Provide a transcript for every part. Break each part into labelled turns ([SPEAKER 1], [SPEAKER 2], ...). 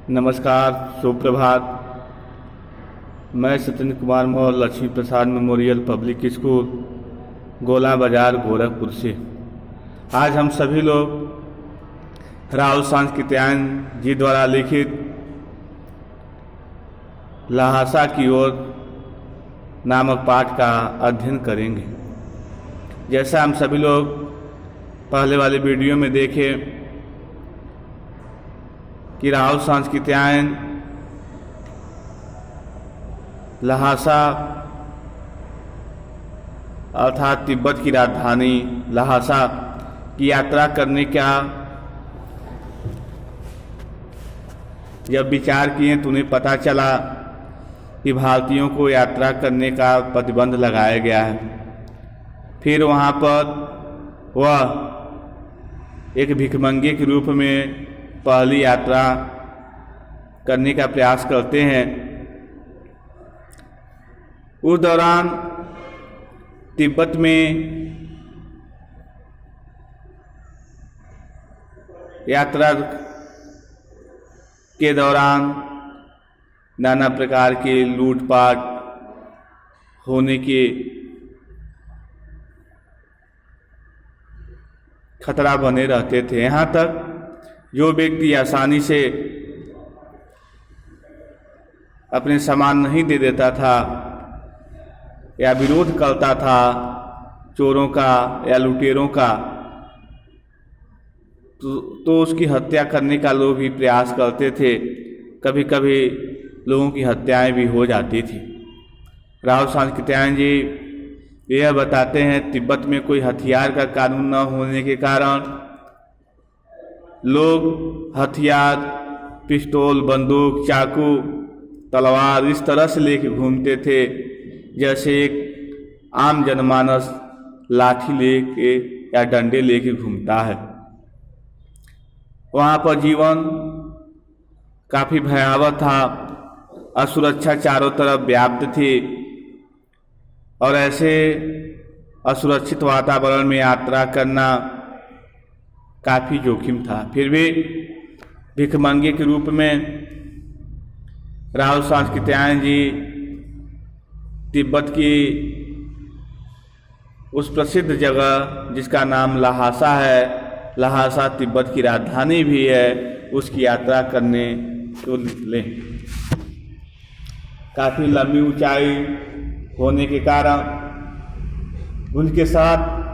[SPEAKER 1] नमस्कार, सुप्रभात। मैं सत्येंद्र कुमार मौर्य लक्ष्मी प्रसाद मेमोरियल पब्लिक स्कूल गोला बाजार गोरखपुर से आज हम सभी लोग राहुल सांकृत्यायन जी द्वारा लिखित ल्हासा की ओर नामक पाठ का अध्ययन करेंगे। जैसा हम सभी लोग पहले वाले वीडियो में देखे कि राहुल सांकृत्यायन ल्हासा अर्थात तिब्बत की राजधानी ल्हासा की यात्रा करने का जब विचार किए तो उन्हें पता चला कि भारतीयों को यात्रा करने का प्रतिबंध लगाया गया है। फिर वहाँ पर वह एक भिखमंगे के रूप में पहली यात्रा करने का प्रयास करते हैं। उस दौरान तिब्बत में यात्रा के दौरान नाना प्रकार के लूटपाट होने के खतरा बने रहते थे। यहाँ तक जो व्यक्ति आसानी से अपने सामान नहीं दे देता था या विरोध करता था चोरों का या लुटेरों का तो उसकी हत्या करने का लोग भी प्रयास करते थे। कभी कभी लोगों की हत्याएं भी हो जाती थी। राहुल सांकृत्यायन जी यह बताते हैं तिब्बत में कोई हथियार का कानून न होने के कारण लोग हथियार, पिस्तौल, बंदूक, चाकू, तलवार इस तरह से लेके घूमते थे जैसे एक आम जनमानस लाठी लेके या डंडे लेके घूमता है। वहाँ पर जीवन काफ़ी भयावह था। असुरक्षा चारों तरफ व्याप्त थी और ऐसे असुरक्षित वातावरण में यात्रा करना काफ़ी जोखिम था। फिर भी भिखमंगे के रूप में राहुल सांकृत्यायन जी तिब्बत की उस प्रसिद्ध जगह जिसका नाम ल्हासा है, ल्हासा तिब्बत की राजधानी भी है, उसकी यात्रा करने को निकले। काफ़ी लंबी ऊंचाई होने के कारण उनके साथ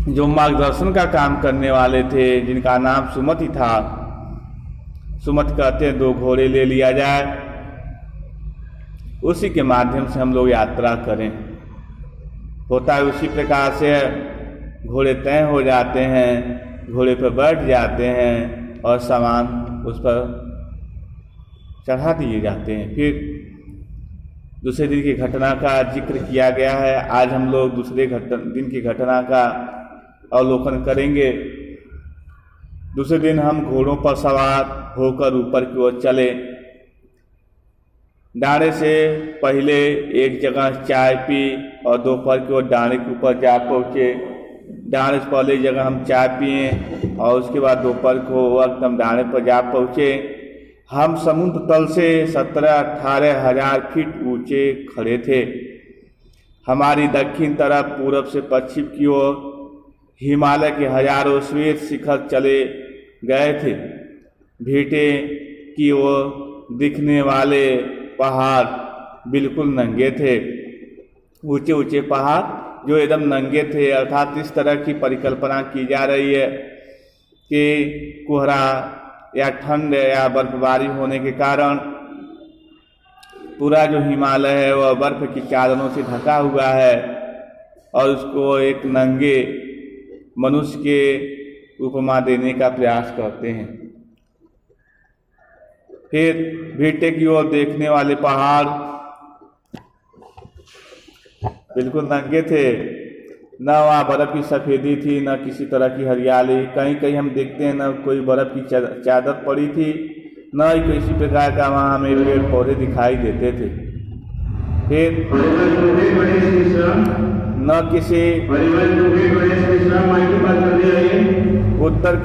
[SPEAKER 1] जो मार्गदर्शन का काम करने वाले थे जिनका नाम सुमत ही था, सुमत कहते हैं 2 घोड़े ले लिया जाए, उसी के माध्यम से हम लोग यात्रा करें। होता है उसी प्रकार से घोड़े तय हो जाते हैं, घोड़े पर बैठ जाते हैं और सामान उस पर चढ़ा दिए जाते हैं। फिर दूसरे दिन की घटना का जिक्र किया गया है। आज हम लोग दूसरे दिन की घटना का अवलोकन करेंगे। दूसरे दिन हम घोड़ों पर सवार होकर ऊपर की ओर चले। डांडे से पहले एक जगह चाय पी और दोपहर की ओर डांडे के ऊपर जा पहुँचे। डांडे से पहले जगह हम चाय पिए और उसके बाद दोपहर को वक्त हम डांडे पर जा पहुँचे। हम समुद्र तल से 17-18 हजार फीट ऊंचे खड़े थे। हमारी दक्षिण तरफ पूरब से पश्चिम की ओर हिमालय के हजारों श्वेत शिखर चले गए थे। भेटे की ओर दिखने वाले पहाड़ बिल्कुल नंगे थे। ऊंचे ऊंचे पहाड़ जो एकदम नंगे थे, अर्थात इस तरह की परिकल्पना की जा रही है कि कोहरा या ठंड या बर्फबारी होने के कारण पूरा जो हिमालय है वह बर्फ की चादरों से ढका हुआ है और उसको एक नंगे मनुष्य के उपमा देने का प्रयास करते हैं। फिर भेटे की ओर देखने वाले पहाड़ बिल्कुल नंगे थे, न वहाँ बर्फ की सफ़ेदी थी न किसी तरह की हरियाली। कहीं कहीं हम देखते हैं न कोई बर्फ की चादर पड़ी थी, न ही किसी प्रकार का वहाँ हमें पेड़ पौधे दिखाई देते थे। फिर न किसी उत्तर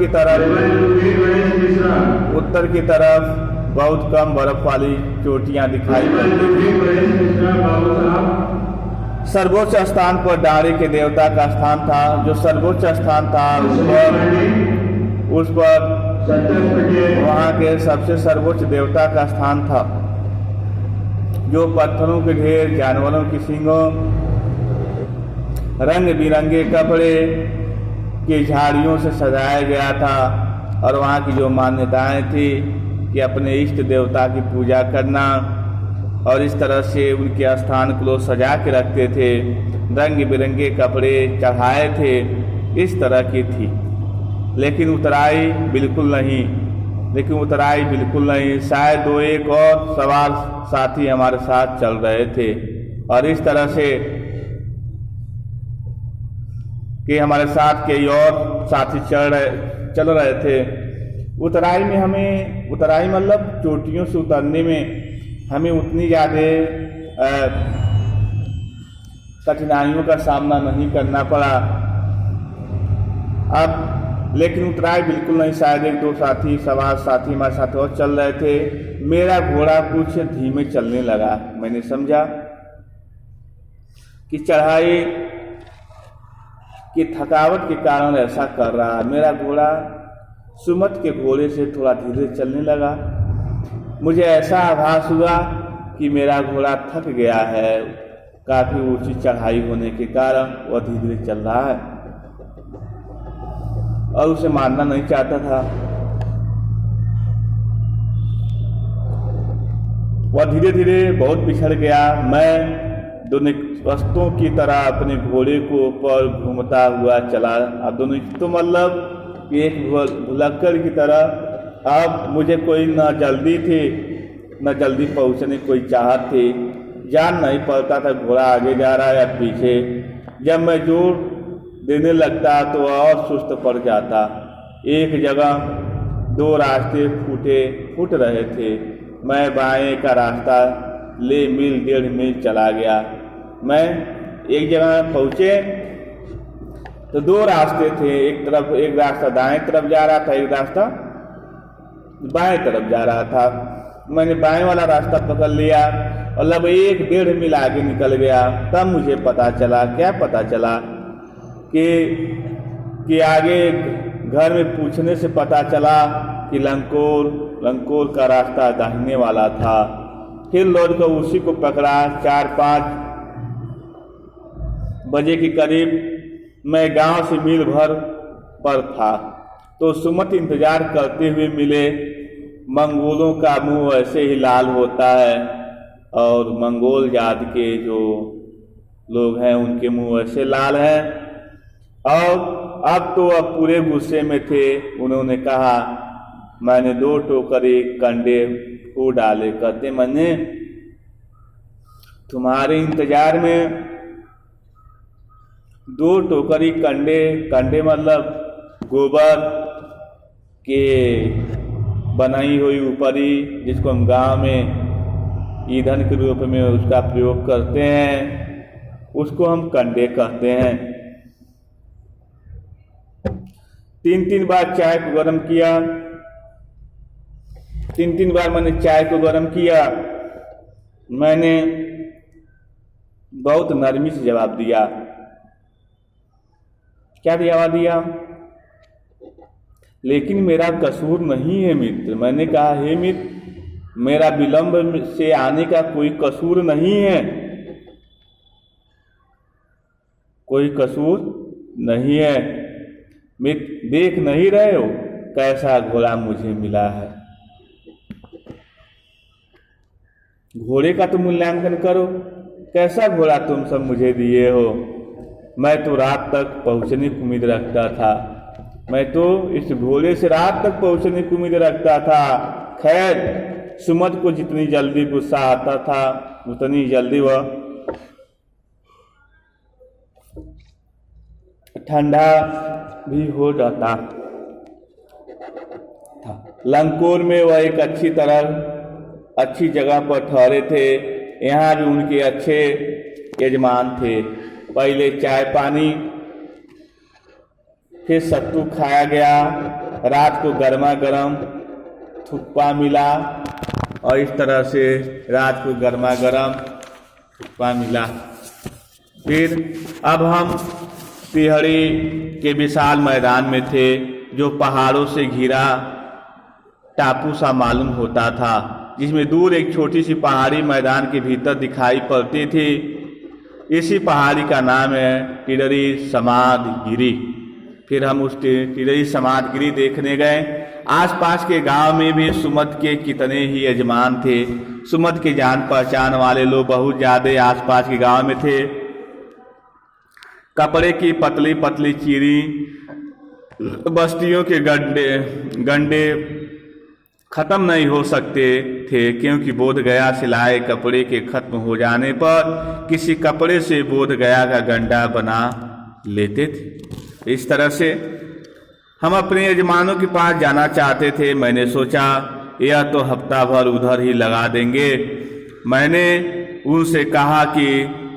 [SPEAKER 1] की तरफ बहुत कम बर्फ वाली चोटियां दिखाई पड़ती थी। सर्वोच्च स्थान पर डाणी के देवता का स्थान था। जो सर्वोच्च स्थान था उस पर वहाँ के सबसे सर्वोच्च देवता का स्थान था, जो पत्थरों के ढेर, जानवरों की सींगों, रंग बिरंगे कपड़े की झाड़ियों से सजाया गया था। और वहाँ की जो मान्यताएं थी कि अपने इष्ट देवता की पूजा करना, और इस तरह से उनके स्थान को लोग सजा के रखते थे, रंग बिरंगे कपड़े चढ़ाए थे, इस तरह की थी। लेकिन उतराई बिल्कुल नहीं। शायद 2-1 और सवार साथी हमारे साथ चल रहे थे, और इस तरह से कि हमारे साथ कई और साथी चल रहे थे। उतराई मतलब चोटियों से उतरने में हमें उतनी ज़्यादा कठिनाइयों का सामना नहीं करना पड़ा। अब लेकिन उतराई बिल्कुल नहीं। शायद 1-2 सवार साथी हमारे साथ और चल रहे थे। मेरा घोड़ा कुछ धीमे चलने लगा। मैंने समझा कि चढ़ाई की थकावट के कारण ऐसा कर रहा है। मेरा घोड़ा सुमत के घोड़े से थोड़ा धीरे चलने लगा। मुझे ऐसा आभास हुआ कि मेरा घोड़ा थक गया है, काफी ऊंची चढ़ाई होने के कारण वह धीरे चल रहा है, और उसे मारना नहीं चाहता था। वह धीरे धीरे बहुत पिछड़ गया। मैं दोनों वस्तुओं की तरह अपने घोड़े को ऊपर घूमता हुआ चला। अब दोनों तो मतलब एक भुलक्कड़ की तरह। अब मुझे कोई न जल्दी पहुंचने कोई चाहत थी। जान नहीं पड़ता था घोड़ा आगे जा रहा है या पीछे। जब मैं जोर देने लगता तो और सुस्त पड़ जाता। एक जगह 2 रास्ते फूट रहे थे। मैं बाएं का रास्ता ले 1.5 मील चला गया। मैं एक जगह पहुंचे तो 2 रास्ते थे। एक रास्ता दाएं तरफ जा रहा था, एक रास्ता बाएं तरफ जा रहा था। मैंने बाएं वाला रास्ता पकड़ लिया और लगभग 1-1.5 मील आगे निकल गया। तब मुझे पता चला कि आगे घर में पूछने से पता चला कि लंकोर का रास्ता दाहिने वाला था। फिर लौट कर उसी को पकड़ा। 4-5 बजे के करीब मैं गांव से मील भर पर था तो सुमत इंतजार करते हुए मिले। मंगोलों का मुंह ऐसे ही लाल होता है, और मंगोल जात के जो लोग हैं उनके मुंह ऐसे लाल हैं। और अब तो पूरे गुस्से में थे। उन्होंने कहा, मैंने 2 टोकरी कंडे को डाले। कहते मैंने तुम्हारे इंतजार में 2 टोकरी कंडे मतलब गोबर के बनाई हुई ऊपरी, जिसको हम गांव में ईंधन के रूप में उसका प्रयोग करते हैं, उसको हम कंडे कहते हैं। 3-3 बार चाय को गर्म किया। 3-3 बार मैंने चाय को गर्म किया। मैंने बहुत नरमी से जवाब दिया। क्या जवाब दिया? लेकिन मेरा कसूर नहीं है मित्र। मैंने कहा, हे मित्र, मेरा विलंब से आने का कोई कसूर नहीं है। कोई कसूर नहीं है मित्र। देख नहीं रहे हो कैसा घोड़ा मुझे मिला है? घोड़े का तो मूल्यांकन करो। कैसा घोड़ा तुम सब मुझे दिए हो? मैं तो रात तक पहुंचने की उम्मीद रखता था। मैं तो इस घोड़े से रात तक पहुंचने की उम्मीद रखता था। खैर, सुमत को जितनी जल्दी गुस्सा आता था उतनी जल्दी वह ठंडा भी हो जाता था। लंकोर में वह एक अच्छी जगह पर ठहरे थे। यहाँ भी उनके अच्छे यजमान थे। पहले चाय पानी, फिर सत्तू खाया गया। रात को गर्मा गर्म थुप्पा मिला। और इस तरह से रात को गर्मा गर्म थुक्पा मिला। फिर अब हम तिहड़ी के विशाल मैदान में थे, जो पहाड़ों से घिरा टापू सा मालूम होता था, जिसमें दूर एक छोटी सी पहाड़ी मैदान के भीतर दिखाई पड़ती थी। इसी पहाड़ी का नाम है टिडरी समाधगिरी। फिर हम उस टिडरी समाधगिरी देखने गए। आसपास के गांव में भी सुमत के कितने ही यजमान थे। सुमत के जान पहचान वाले लोग बहुत ज़्यादा आसपास के गांव में थे। कपड़े की पतली पतली चीरी बस्तियों के गंडे खत्म नहीं हो सकते थे, क्योंकि बोध गया सिलाए कपड़े के खत्म हो जाने पर किसी कपड़े से बोध गया का गंडा बना लेते थे। इस तरह से हम अपने यजमानों के पास जाना चाहते थे। मैंने सोचा यह तो हफ्ता भर उधर ही लगा देंगे। मैंने उनसे कहा कि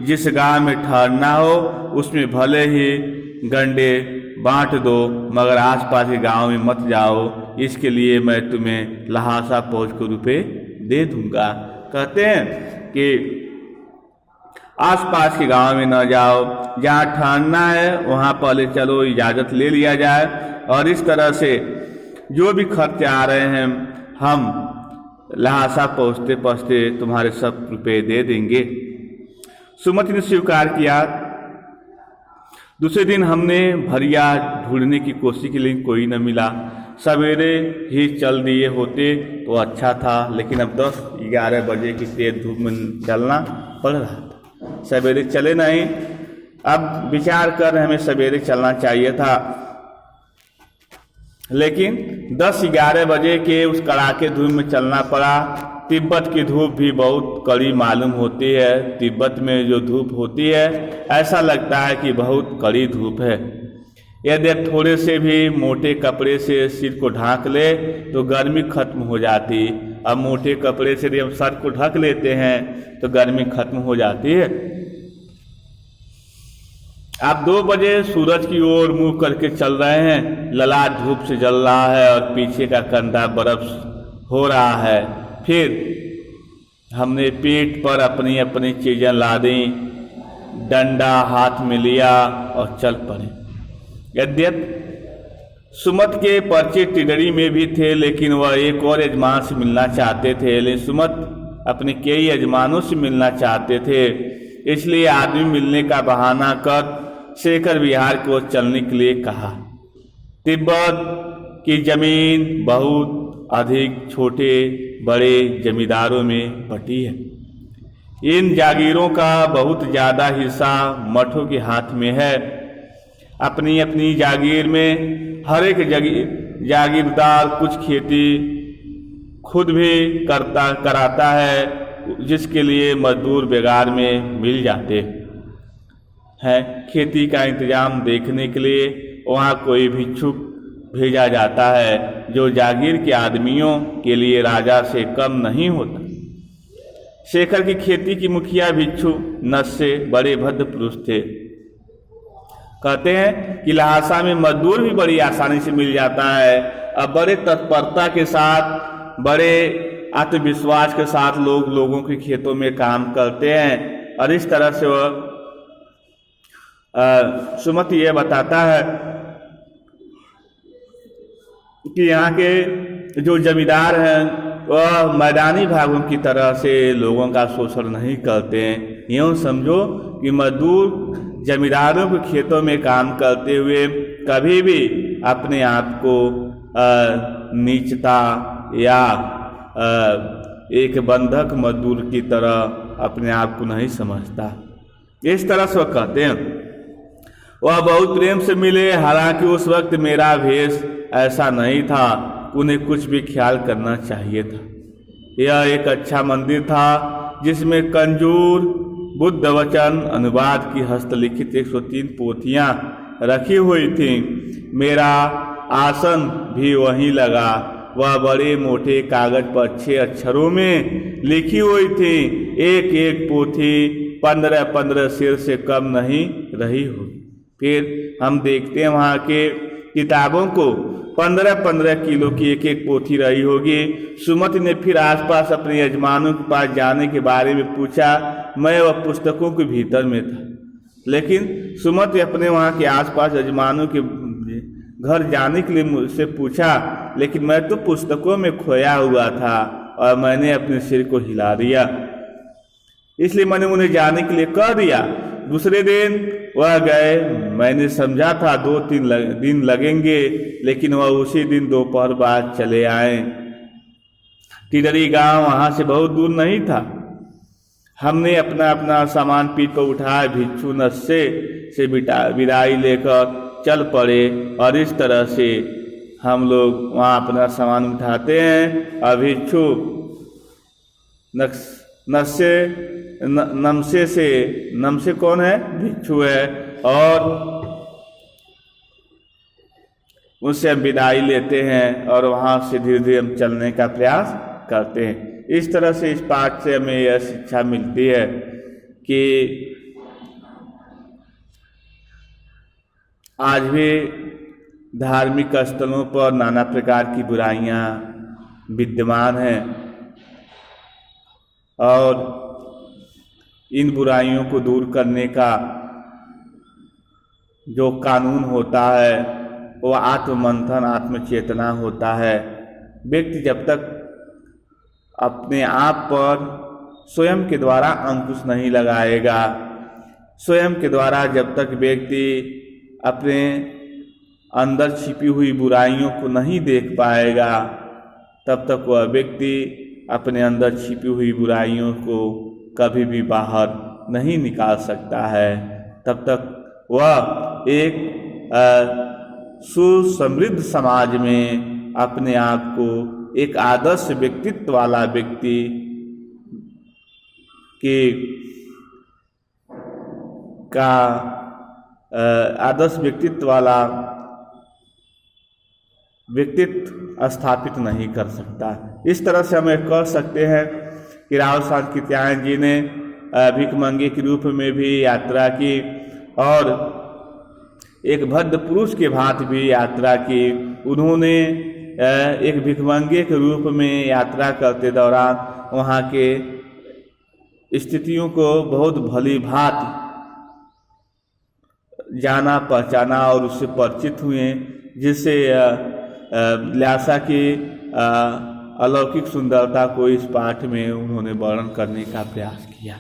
[SPEAKER 1] जिस गांव में ठहरना हो उसमें भले ही गंडे बांट दो, मगर आसपास के गांव में मत जाओ। इसके लिए मैं तुम्हें लहासा पहुँच को रुपये दे दूंगा। कहते हैं कि आसपास के गांव में न जाओ, जहाँ ठहरना है वहाँ पहले चलो इजाज़त ले लिया जाए, और इस तरह से जो भी खर्च आ रहे हैं हम लहासा पहुँचते पहुँचते तुम्हारे सब रुपये दे देंगे। सुमति ने स्वीकार किया। दूसरे दिन हमने भरिया ढूंढने की कोशिश की, लेकिन कोई न मिला। सवेरे ही चल दिए होते तो अच्छा था, लेकिन अब 10-11 बजे की तेज धूप में चलना पड़ रहा था। सवेरे चले नहीं। अब विचार कर हमें सवेरे चलना चाहिए था, लेकिन 10-11 बजे के उस कड़ाके धूप में चलना पड़ा। तिब्बत की धूप भी बहुत कड़ी मालूम होती है। तिब्बत में जो धूप होती है ऐसा लगता है कि बहुत कड़ी धूप है। यदि थोड़े से भी मोटे कपड़े से सिर को ढांक ले तो गर्मी खत्म हो जाती। अब मोटे कपड़े से यदि हम सर को ढक लेते हैं तो गर्मी खत्म हो जाती है। आप 2 बजे सूरज की ओर मुंह करके चल रहे हैं। ललाट धूप से जल रहा है और पीछे का कंधा बर्फ हो रहा है। फिर हमने पीठ पर अपनी अपनी चीज़ें लादी, डंडा हाथ में लिया और चल पड़े। यद्यपि सुमत के पर्चे टिडरी में भी थे, लेकिन वह एक और यजमान से मिलना चाहते थे। लेकिन सुमत अपने कई यजमानों से मिलना चाहते थे, इसलिए आदमी मिलने का बहाना कर शेखर विहार को चलने के लिए कहा। तिब्बत की जमीन बहुत अधिक छोटे बड़े जमींदारों में बटी है। इन जागीरों का बहुत ज़्यादा हिस्सा मठों के हाथ में है। अपनी अपनी जागीर में हर एक जागीरदार कुछ खेती खुद भी कराता है, जिसके लिए मजदूर बेगार में मिल जाते हैं। खेती का इंतजाम देखने के लिए वहाँ कोई भिक्षुक भेजा जाता है, जो जागीर के आदमियों के लिए राजा से कम नहीं होता। शेखर की खेती की मुखिया भिक्षु नस्से बड़े भद्र पुरुष थे। कहते हैं कि लहासा में मजदूर भी बड़ी आसानी से मिल जाता है। अब बड़े तत्परता के साथ, बड़े आत्मविश्वास के साथ लोग लोगों के खेतों में काम करते हैं। और इस तरह से वह सुमति ये बताता है कि यहाँ के जो जमींदार हैं वह मैदानी भागों की तरह से लोगों का शोषण नहीं करते हैं। यूँ समझो कि मजदूर जमींदारों के खेतों में काम करते हुए कभी भी अपने आप को नीचता या एक बंधक मजदूर की तरह अपने आप को नहीं समझता। इस तरह से वह कहते हैं। वह बहुत प्रेम से मिले, हालांकि उस वक्त मेरा भेष ऐसा नहीं था। उन्हें कुछ भी ख्याल करना चाहिए था। यह एक अच्छा मंदिर था जिसमें कंजूर बुद्ध वचन अनुवाद की हस्तलिखित 103 पोथियां रखी हुई थीं। मेरा आसन भी वहीं लगा। वह बड़े मोटे कागज पर 6 अक्षरों में लिखी हुई थी। एक एक पोथी 15-15 सिर से कम नहीं रही हो। फिर हम देखते हैं वहाँ के किताबों को 15-15 किलो की एक एक पोथी रही होगी। सुमति ने फिर आसपास अपने यजमानों के पास जाने के बारे में पूछा। मैं वह पुस्तकों के भीतर में था, लेकिन सुमति अपने वहाँ के आसपास यजमानों के घर जाने के लिए मुझसे पूछा, लेकिन मैं तो पुस्तकों में खोया हुआ था और मैंने अपने सिर को हिला दिया, इसलिए मैंने उन्हें जाने के लिए कह दिया। दूसरे दिन वह गए। मैंने समझा था 2-3 दिन लगेंगे, लेकिन वह उसी दिन दोपहर बाद चले आए। टिडरी गांव वहां से बहुत दूर नहीं था। हमने अपना अपना सामान पीठ पर उठाया। भिक्षु नशे से विदाई लेकर चल पड़े और इस तरह से हम लोग वहाँ अपना सामान उठाते हैं और भिक्षु नमसे कौन है? भिक्षु है, और उनसे हम विदाई लेते हैं और वहाँ से धीरे धीरे हम चलने का प्रयास करते हैं। इस तरह से इस पाठ से हमें यह शिक्षा मिलती है कि आज भी धार्मिक स्थलों पर नाना प्रकार की बुराइयां विद्यमान हैं और इन बुराइयों को दूर करने का जो कानून होता है वो आत्ममंथन, आत्मचेतना होता है। व्यक्ति जब तक अपने आप पर स्वयं के द्वारा अंकुश नहीं लगाएगा, स्वयं के द्वारा जब तक व्यक्ति अपने अंदर छिपी हुई बुराइयों को नहीं देख पाएगा, तब तक वह व्यक्ति अपने अंदर छिपी हुई बुराइयों को कभी भी बाहर नहीं निकाल सकता है। तब तक वह एक सुसमृद्ध समाज में अपने आप को एक आदर्श व्यक्तित्व वाला व्यक्ति आदर्श व्यक्तित्व वाला व्यक्तित्व स्थापित नहीं कर सकता। इस तरह से हमें कह सकते हैं कि राव सांकृत्यायन जी ने भिखमंगे के रूप में भी यात्रा की और एक भद्र पुरुष के भांति भी यात्रा की। उन्होंने एक भिखमंगे के रूप में यात्रा करते दौरान वहाँ के स्थितियों को बहुत भली भांति जाना, पहचाना और उससे परिचित हुए, जिससे ल्यासा की अलौकिक सुंदरता को इस पाठ में उन्होंने वर्णन करने का प्रयास किया।